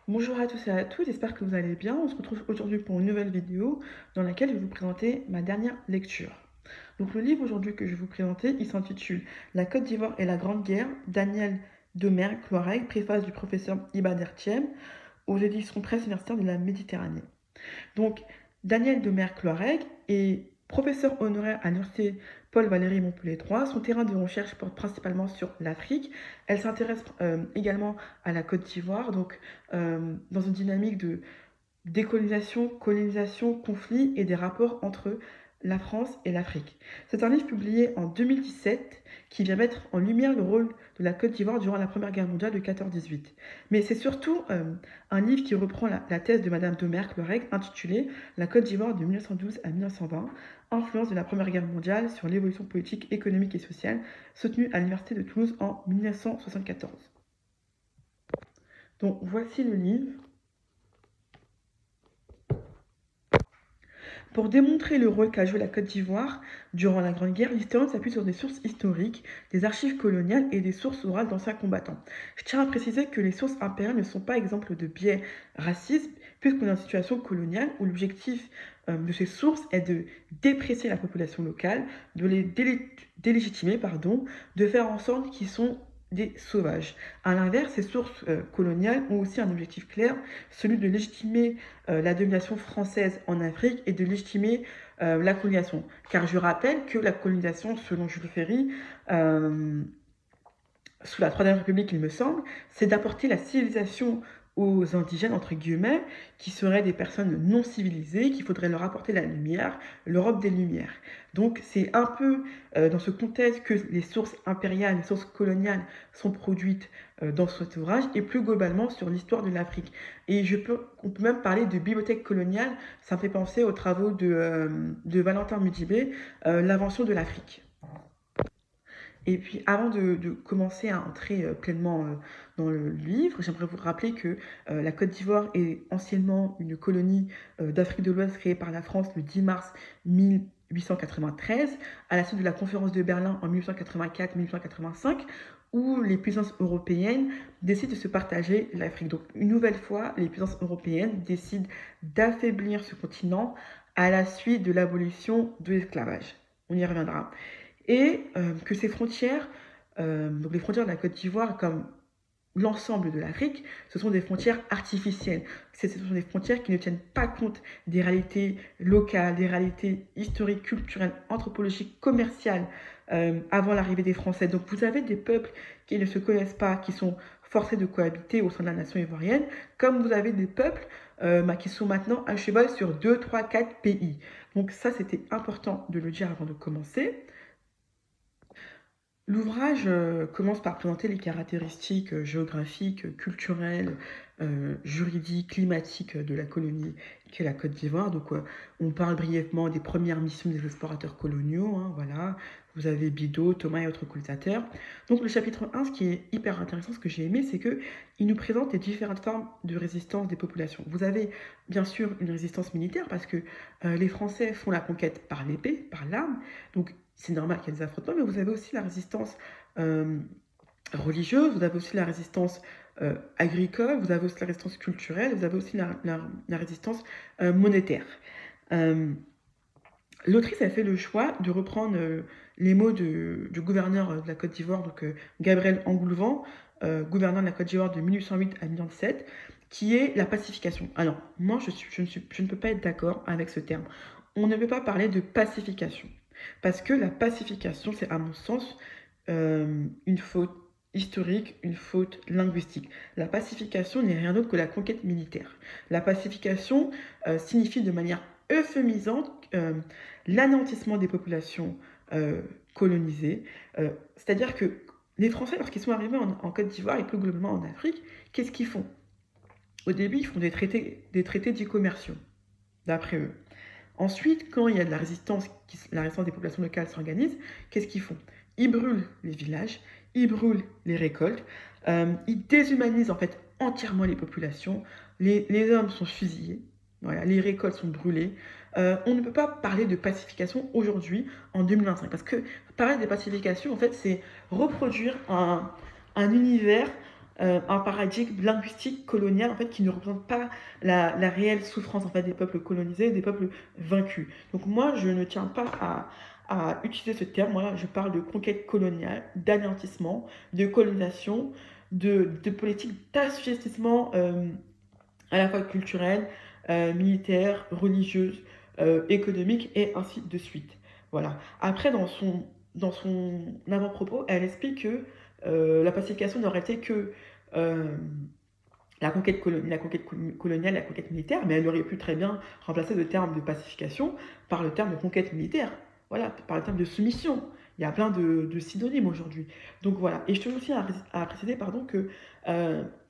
Bonjour à tous et à toutes, j'espère que vous allez bien. On se retrouve aujourd'hui pour une nouvelle vidéo dans laquelle je vais vous présenter ma dernière lecture. Donc le livre aujourd'hui que je vais vous présenter, il s'intitule La Côte d'Ivoire et la Grande Guerre, Daniel Demer-Cloirec, préface du professeur Iba Dertiem aux éditions Presse universitaire de la Méditerranée. Donc, Daniel Demer-Cloirec est professeur honoraire à l'université Paul-Valéry Montpellier 3. Son terrain de recherche porte principalement sur l'Afrique. Elle s'intéresse également à la Côte d'Ivoire, donc dans une dynamique de décolonisation, colonisation, conflit et des rapports entre la France et l'Afrique. C'est un livre publié en 2017 qui vient mettre en lumière le rôle de la Côte d'Ivoire durant la Première Guerre mondiale de 14-18. Mais c'est surtout un livre qui reprend la thèse de Madame de Merck-Loreg intitulée La Côte d'Ivoire de 1912 à 1920, influence de la Première Guerre mondiale sur l'évolution politique, économique et sociale, soutenue à l'Université de Toulouse en 1974. Donc voici le livre. Pour démontrer le rôle qu'a joué la Côte d'Ivoire durant la Grande Guerre, l'historien s'appuie sur des sources historiques, des archives coloniales et des sources orales d'anciens combattants. Je tiens à préciser que les sources impériales ne sont pas exemples de biais racistes, puisqu'on est dans une situation coloniale où l'objectif de ces sources est de déprécier la population locale, de les délégitimer, de faire en sorte qu'ils sont des sauvages. A l'inverse, ces sources coloniales ont aussi un objectif clair, celui de légitimer la domination française en Afrique et de légitimer la colonisation. Car je rappelle que la colonisation, selon Jules Ferry, sous la Troisième République, il me semble, c'est d'apporter la civilisation aux indigènes, entre guillemets, qui seraient des personnes non civilisées, qu'il faudrait leur apporter la lumière, l'Europe des Lumières. Donc c'est un peu dans ce contexte que les sources impériales, les sources coloniales sont produites dans cet ouvrage, et plus globalement sur l'histoire de l'Afrique. Et on peut même parler de bibliothèque coloniale, ça me fait penser aux travaux de Valentin Mudibé, L'invention de l'Afrique. Et puis, avant de commencer à entrer pleinement dans le livre, j'aimerais vous rappeler que la Côte d'Ivoire est anciennement une colonie d'Afrique de l'Ouest créée par la France le 10 mars 1893, à la suite de la conférence de Berlin en 1884-1885, où les puissances européennes décident de se partager l'Afrique. Donc, une nouvelle fois, les puissances européennes décident d'affaiblir ce continent à la suite de l'abolition de l'esclavage. On y reviendra et que ces frontières, donc les frontières de la Côte d'Ivoire comme l'ensemble de l'Afrique, ce sont des frontières artificielles. Ce sont des frontières qui ne tiennent pas compte des réalités locales, des réalités historiques, culturelles, anthropologiques, commerciales avant l'arrivée des Français. Donc vous avez des peuples qui ne se connaissent pas, qui sont forcés de cohabiter au sein de la nation ivoirienne, comme vous avez des peuples qui sont maintenant à cheval sur 2, 3, 4 pays. Donc ça, c'était important de le dire avant de commencer. L'ouvrage commence par présenter les caractéristiques géographiques, culturelles, juridiques, climatiques de la colonie qu'est la Côte d'Ivoire. Donc on parle brièvement des premières missions des explorateurs coloniaux, hein, voilà. Vous avez Bidault, Thomas et autres colonisateurs. Donc le chapitre 1, ce qui est hyper intéressant, ce que j'ai aimé, c'est qu'il nous présente les différentes formes de résistance des populations. Vous avez bien sûr une résistance militaire parce que les Français font la conquête par l'épée, par l'arme. Donc c'est normal qu'il y ait des affrontements, mais vous avez aussi la résistance religieuse, vous avez aussi la résistance agricole, vous avez aussi la résistance culturelle, vous avez aussi la résistance monétaire. L'autrice a fait le choix de reprendre les mots du gouverneur de la Côte d'Ivoire, donc Gabriel Angoulevent, gouverneur de la Côte d'Ivoire de 1808 à 1817, qui est la pacification. Alors, moi, je ne peux pas être d'accord avec ce terme. On ne peut pas parler de pacification. Parce que la pacification, c'est à mon sens une faute historique, une faute linguistique. La pacification n'est rien d'autre que la conquête militaire. La pacification signifie de manière euphémisante l'anéantissement des populations colonisées. C'est-à-dire que les Français, lorsqu'ils sont arrivés en Côte d'Ivoire et plus globalement en Afrique, qu'est-ce qu'ils font? Au début, ils font des traités dits commerciaux, d'après eux. Ensuite, quand il y a de la résistance des populations locales s'organise, qu'est-ce qu'ils font? Ils brûlent les villages, ils brûlent les récoltes, ils déshumanisent en fait entièrement les populations, les hommes sont fusillés, voilà, les récoltes sont brûlées. On ne peut pas parler de pacification aujourd'hui, en 2025, parce que parler de pacification, en fait, c'est reproduire un univers un paradigme linguistique colonial en fait qui ne représente pas la réelle souffrance en fait des peuples colonisés, des peuples vaincus. Donc moi je ne tiens pas à utiliser ce terme, moi je parle de conquête coloniale, d'anéantissement, de colonisation, de politique d'assujettissement à la fois culturelle, militaire, religieuse, économique et ainsi de suite. Voilà. Après, dans son avant-propos, elle explique que la pacification n'aurait été que la conquête coloniale, la conquête militaire, mais elle aurait pu très bien remplacer le terme de pacification par le terme de conquête militaire, voilà, par le terme de soumission. Il y a plein de synonymes aujourd'hui. Donc voilà. Et je tiens aussi à préciser pardon, que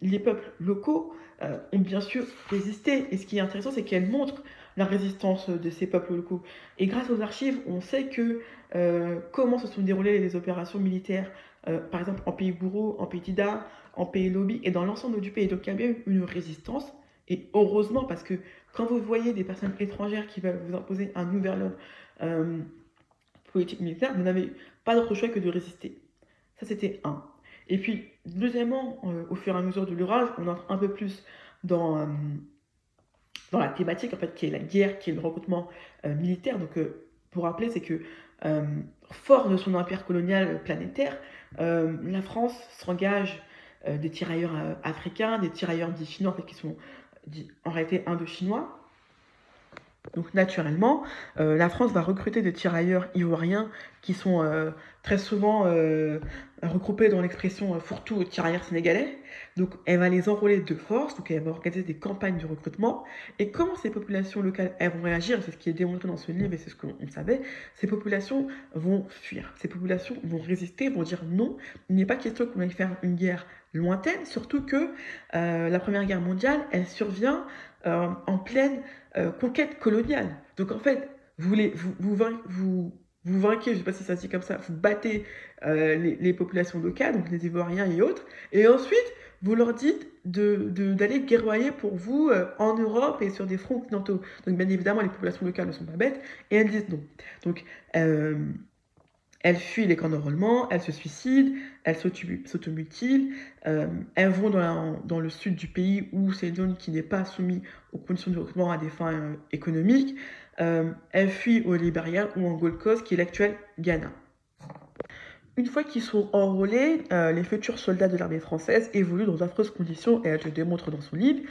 les peuples locaux ont bien sûr résisté. Et ce qui est intéressant, c'est qu'elles montrent la résistance de ces peuples locaux. Et grâce aux archives, on sait que comment se sont déroulées les opérations militaires, par exemple en pays bourreau, en pays Tida, en pays lobby et dans l'ensemble du pays. Donc il y a bien une résistance. Et heureusement, parce que quand vous voyez des personnes étrangères qui veulent vous imposer un nouvel ordre politique militaire, vous n'avez pas d'autre choix que de résister. Ça, c'était un. Et puis, deuxièmement, au fur et à mesure de l'orage, on entre un peu plus dans, dans la thématique, en fait, qui est la guerre, qui est le recrutement militaire. Donc, pour rappeler, c'est que, fort de son empire colonial planétaire, la France s'engage des tirailleurs africains, des tirailleurs dits chinois, en fait, qui sont en réalité indo-chinois. Donc naturellement, la France va recruter des tirailleurs ivoiriens qui sont très souvent regroupés dans l'expression fourre-tout tirailleurs sénégalais. Donc elle va les enrôler de force, donc elle va organiser des campagnes de recrutement. Et comment ces populations locales elles vont réagir, c'est ce qui est démontré dans ce livre et c'est ce qu'on savait, ces populations vont fuir, ces populations vont résister, vont dire non, il n'est pas question qu'on aille faire une guerre lointaine, surtout que la Première Guerre mondiale, elle survient en pleine conquête coloniale. Donc en fait, vous vainquez, je ne sais pas si ça se dit comme ça, vous battez les populations locales, donc les Ivoiriens et autres, et ensuite vous leur dites d'aller guerroyer pour vous en Europe et sur des fronts continentaux. Donc bien évidemment, les populations locales ne sont pas bêtes, et elles disent non. Donc euh, elles fuient les camps d'enrôlement, elles se suicident, elles s'automutilent, elles vont dans le sud du pays où c'est une zone qui n'est pas soumise aux conditions de recrutement à des fins économiques. Elles fuient au Libéria ou en Gold Coast, qui est l'actuel Ghana. Une fois qu'ils sont enrôlés, les futurs soldats de l'armée française évoluent dans d'affreuses conditions, et elle te démontre dans son livre.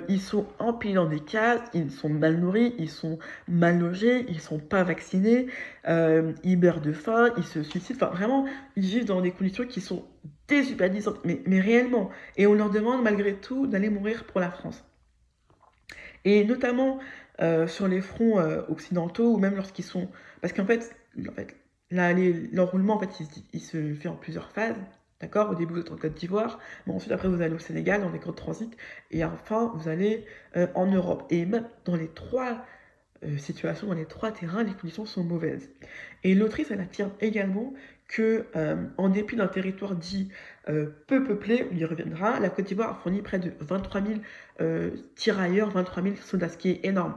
Ils sont empilés dans des cases, ils sont mal nourris, ils sont mal logés, ils sont pas vaccinés, ils meurent de faim, ils se suicident. Enfin, vraiment, ils vivent dans des conditions qui sont déshumanisantes, mais réellement. Et on leur demande malgré tout d'aller mourir pour la France. Et notamment sur les fronts occidentaux, ou même lorsqu'ils sont... Parce qu'en fait, l'enroulement, en fait, il se fait en plusieurs phases. D'accord. Au début, vous êtes en Côte d'Ivoire, mais ensuite, après, vous allez au Sénégal, dans des camps de transit, et enfin, vous allez en Europe. Et même dans les trois situations, dans les trois terrains, les conditions sont mauvaises. Et l'autrice, elle affirme également que, en dépit d'un territoire dit peu peuplé, on y reviendra, la Côte d'Ivoire a fourni près de 23 000 tirailleurs, 23 000 soldats, ce qui est énorme.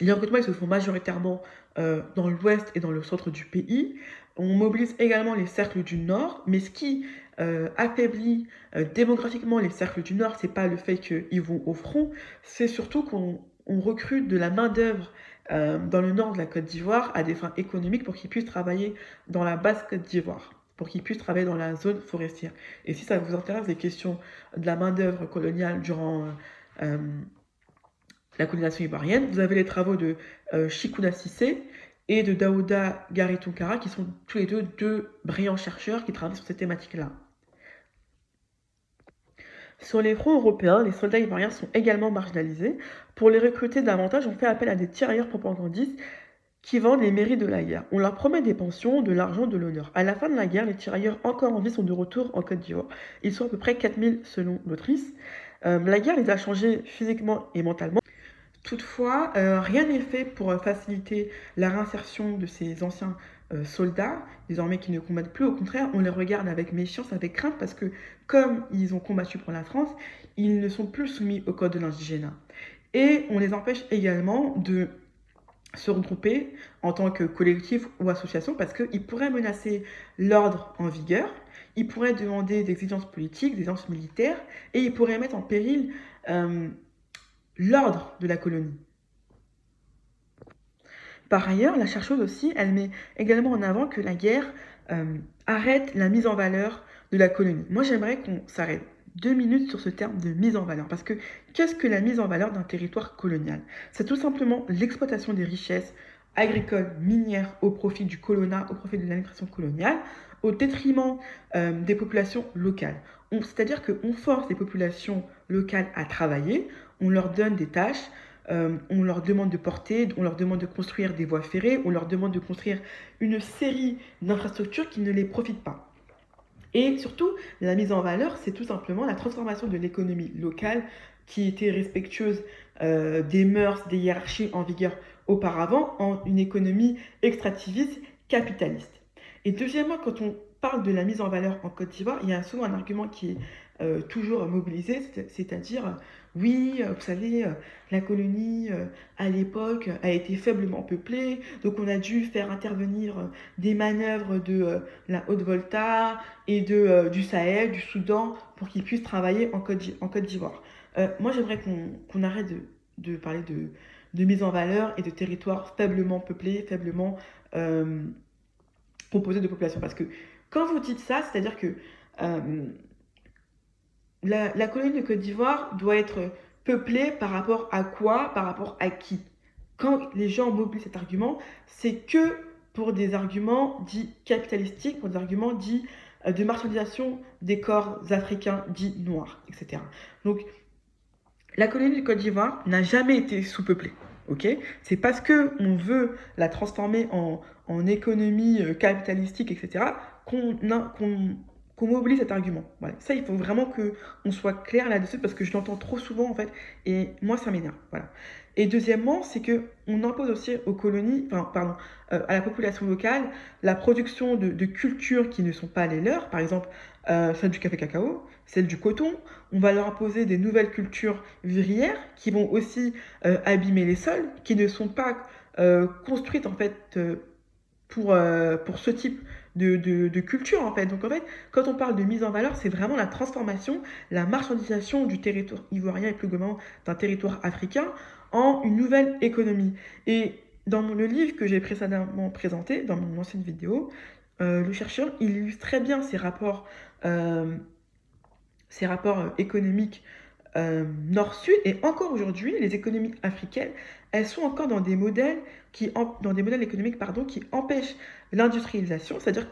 Les recrutements ils se font majoritairement dans l'ouest et dans le centre du pays. On mobilise également les cercles du nord, mais ce qui affaiblit démographiquement les cercles du nord, c'est pas le fait qu'ils vont au front, c'est surtout qu'on recrute de la main-d'œuvre dans le nord de la Côte d'Ivoire à des fins économiques pour qu'ils puissent travailler dans la basse Côte d'Ivoire, pour qu'ils puissent travailler dans la zone forestière. Et si ça vous intéresse, les questions de la main-d'œuvre coloniale durant la colonisation ivoirienne, vous avez les travaux de Chikuna Sissé et de Daouda Gari Tunkara, qui sont tous les deux brillants chercheurs qui travaillent sur ces thématiques-là. Sur les fronts européens, les soldats ivoiriens sont également marginalisés. Pour les recruter davantage, on fait appel à des tirailleurs propagandistes qui vendent les mérites de la guerre. On leur promet des pensions, de l'argent, de l'honneur. À la fin de la guerre, les tirailleurs encore en vie sont de retour en Côte d'Ivoire. Ils sont à peu près 4000 selon l'autrice. La guerre les a changés physiquement et mentalement. Toutefois, rien n'est fait pour faciliter la réinsertion de ces anciens soldats, désormais qui ne combattent plus. Au contraire, on les regarde avec méfiance, avec crainte, parce que comme ils ont combattu pour la France, ils ne sont plus soumis au code de l'indigénat. Et on les empêche également de se regrouper en tant que collectif ou association, parce qu'ils pourraient menacer l'ordre en vigueur, il pourrait demander des exigences politiques, des exigences militaires, et il pourrait mettre en péril l'ordre de la colonie. Par ailleurs, la chercheuse aussi, elle met également en avant que la guerre arrête la mise en valeur de la colonie. Moi, j'aimerais qu'on s'arrête 2 minutes sur ce terme de mise en valeur, parce que qu'est-ce que la mise en valeur d'un territoire colonial? C'est tout simplement l'exploitation des richesses agricoles, minières, au profit du colonat, au profit de l'administration coloniale, au détriment des populations locales. C'est-à-dire qu'on force les populations locales à travailler, on leur donne des tâches, on leur demande de porter, on leur demande de construire des voies ferrées, on leur demande de construire une série d'infrastructures qui ne les profitent pas. Et surtout, la mise en valeur, c'est tout simplement la transformation de l'économie locale qui était respectueuse des mœurs, des hiérarchies en vigueur auparavant, en une économie extractiviste capitaliste. Et deuxièmement, quand on parle de la mise en valeur en Côte d'Ivoire, il y a souvent un argument qui est toujours mobilisé, c'est-à-dire, oui, vous savez, la colonie, à l'époque, a été faiblement peuplée, donc on a dû faire intervenir des manœuvres de la Haute-Volta et du Sahel, du Soudan, pour qu'ils puissent travailler en Côte d'Ivoire. Moi, j'aimerais qu'on arrête de parler de mise en valeur et de territoires faiblement peuplés, faiblement composés de population. Parce que quand vous dites ça, c'est-à-dire que la colonie de Côte d'Ivoire doit être peuplée par rapport à quoi? Par rapport à qui? Quand les gens mobilisent cet argument, c'est que pour des arguments dits capitalistiques, pour des arguments dits de marchandisation des corps africains dits noirs, etc. Donc, la colonie de Côte d'Ivoire n'a jamais été sous-peuplée. Okay, c'est parce qu'on veut la transformer en économie capitalistique, etc., qu'on mobilise cet argument. Voilà. Ça, il faut vraiment qu'on soit clair là-dessus parce que je l'entends trop souvent en fait, et moi ça m'énerve. Voilà. Et deuxièmement, c'est qu'on impose aussi aux colonies, enfin, pardon, à la population locale, la production de cultures qui ne sont pas les leurs, par exemple celle du café cacao, celle du coton. On va leur imposer des nouvelles cultures vivrières qui vont aussi abîmer les sols, qui ne sont pas construites en fait pour ce type de culture en fait. Donc en fait, quand on parle de mise en valeur, c'est vraiment la transformation, la marchandisation du territoire ivoirien et plus globalement d'un territoire africain en une nouvelle économie. Et dans le livre que j'ai précédemment présenté, dans mon ancienne vidéo, le chercheur il illustre très bien euh, ces rapports économiques nord-sud. Et encore aujourd'hui, les économies africaines, elles sont encore dans des modèles dans des modèles économiques pardon, qui empêchent l'industrialisation, c'est-à-dire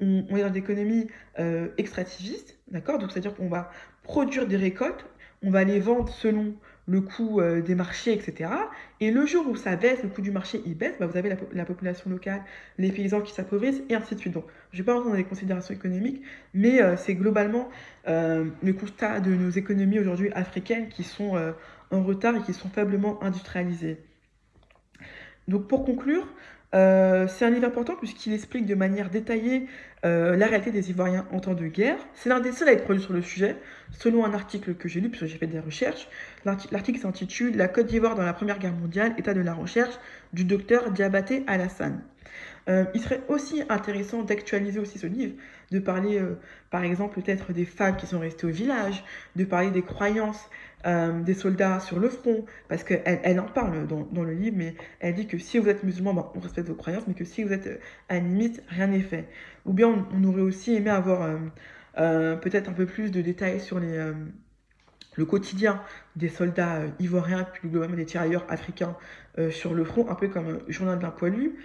on est dans des économies extractivistes, d'accord? Donc c'est-à-dire qu'on va produire des récoltes, on va les vendre selon le coût des marchés, etc. Et le jour où ça baisse, le coût du marché il baisse, bah, vous avez la population locale, les paysans qui s'appauvrissent, et ainsi de suite. Donc, je ne vais pas rentrer dans les considérations économiques, mais c'est globalement le constat de nos économies aujourd'hui africaines qui sont en retard et qui sont faiblement industrialisées. Donc pour conclure, c'est un livre important puisqu'il explique de manière détaillée la réalité des Ivoiriens en temps de guerre. C'est l'un des seuls à être produit sur le sujet, selon un article que j'ai lu, puisque j'ai fait des recherches. L'article s'intitule « La Côte d'Ivoire dans la Première Guerre mondiale, état de la recherche » du docteur Diabaté Alassane. Il serait aussi intéressant d'actualiser aussi ce livre, de parler par exemple peut-être des femmes qui sont restées au village, de parler des croyances des soldats sur le front, parce qu'elle en parle dans le livre, mais elle dit que si vous êtes musulman, ben, on respecte vos croyances, mais que si vous êtes animiste, rien n'est fait. Ou bien on aurait aussi aimé avoir peut-être un peu plus de détails sur le quotidien des soldats ivoiriens, puis globalement des tirailleurs africains sur le front, un peu comme Journal d'un poilu.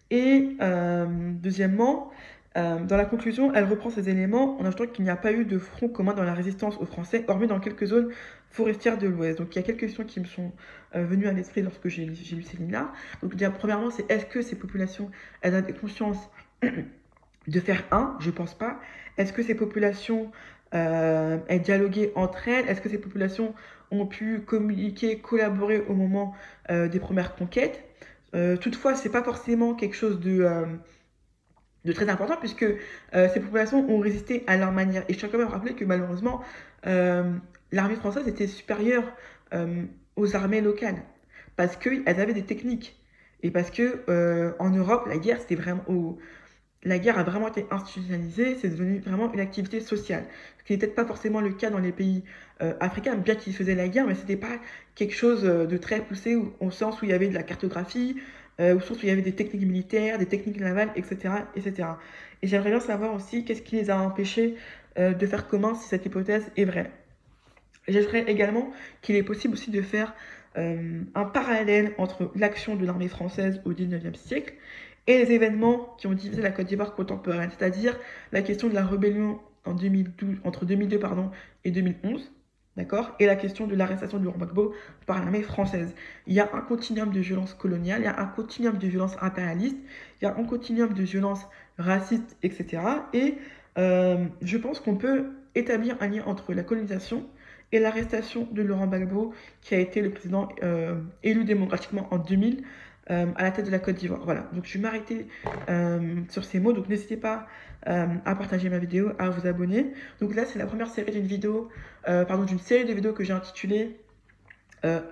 Et deuxièmement, dans la conclusion, elle reprend ces éléments en ajoutant qu'il n'y a pas eu de front commun dans la résistance aux Français, hormis dans quelques zones forestières de l'Ouest. Donc il y a quelques questions qui me sont venues à l'esprit lorsque j'ai lu ces lignes-là. Donc déjà, premièrement, c'est est-ce que ces populations, elles ont conscience de faire un? Je pense pas. Est-ce que ces populations, elles dialoguaient entre elles? Est-ce que ces populations ont pu communiquer, collaborer au moment des premières conquêtes? Toutefois, c'est pas forcément quelque chose de très important puisque ces populations ont résisté à leur manière. Et je tiens quand même à rappeler que malheureusement, l'armée française était supérieure aux armées locales parce qu'elles avaient des techniques et parce que en Europe, la guerre, c'était vraiment la guerre a vraiment été institutionnalisée, c'est devenu vraiment une activité sociale. Ce qui n'est peut-être pas forcément le cas dans les pays africains, bien qu'ils faisaient la guerre, mais c'était pas quelque chose de très poussé au sens où il y avait de la cartographie, au sens où il y avait des techniques militaires, des techniques navales, etc. etc. Et j'aimerais bien savoir aussi qu'est-ce qui les a empêchés de faire commun si cette hypothèse est vraie. J'ajouterais également qu'il est possible aussi de faire un parallèle entre l'action de l'armée française au XIXe siècle et les événements qui ont divisé la Côte d'Ivoire contemporaine, c'est-à-dire la question de la rébellion en 2012, entre 2002 pardon, et 2011, d'accord, et la question de l'arrestation de Laurent Gbagbo par l'armée française. Il y a un continuum de violence coloniale, il y a un continuum de violence impérialiste, il y a un continuum de violence raciste, etc. Et je pense qu'on peut établir un lien entre la colonisation et l'arrestation de Laurent Gbagbo, qui a été le président élu démocratiquement en 2000 à la tête de la Côte d'Ivoire. Voilà, donc je vais m'arrêter sur ces mots, donc n'hésitez pas à partager ma vidéo, à vous abonner. Donc là, c'est la première série d'une vidéo, pardon, d'une série de vidéos que j'ai intitulée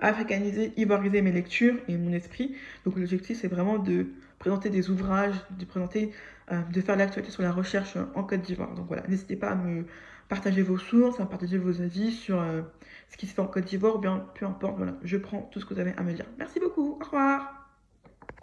africaniser, ivoiriser mes lectures et mon esprit. Donc l'objectif, c'est vraiment de présenter des ouvrages, de présenter, de faire l'actualité sur la recherche en Côte d'Ivoire. Donc voilà, n'hésitez pas à me partager vos sources, à partager vos avis sur ce qui se fait en Côte d'Ivoire, ou bien peu importe, voilà, je prends tout ce que vous avez à me dire. Merci beaucoup, au revoir.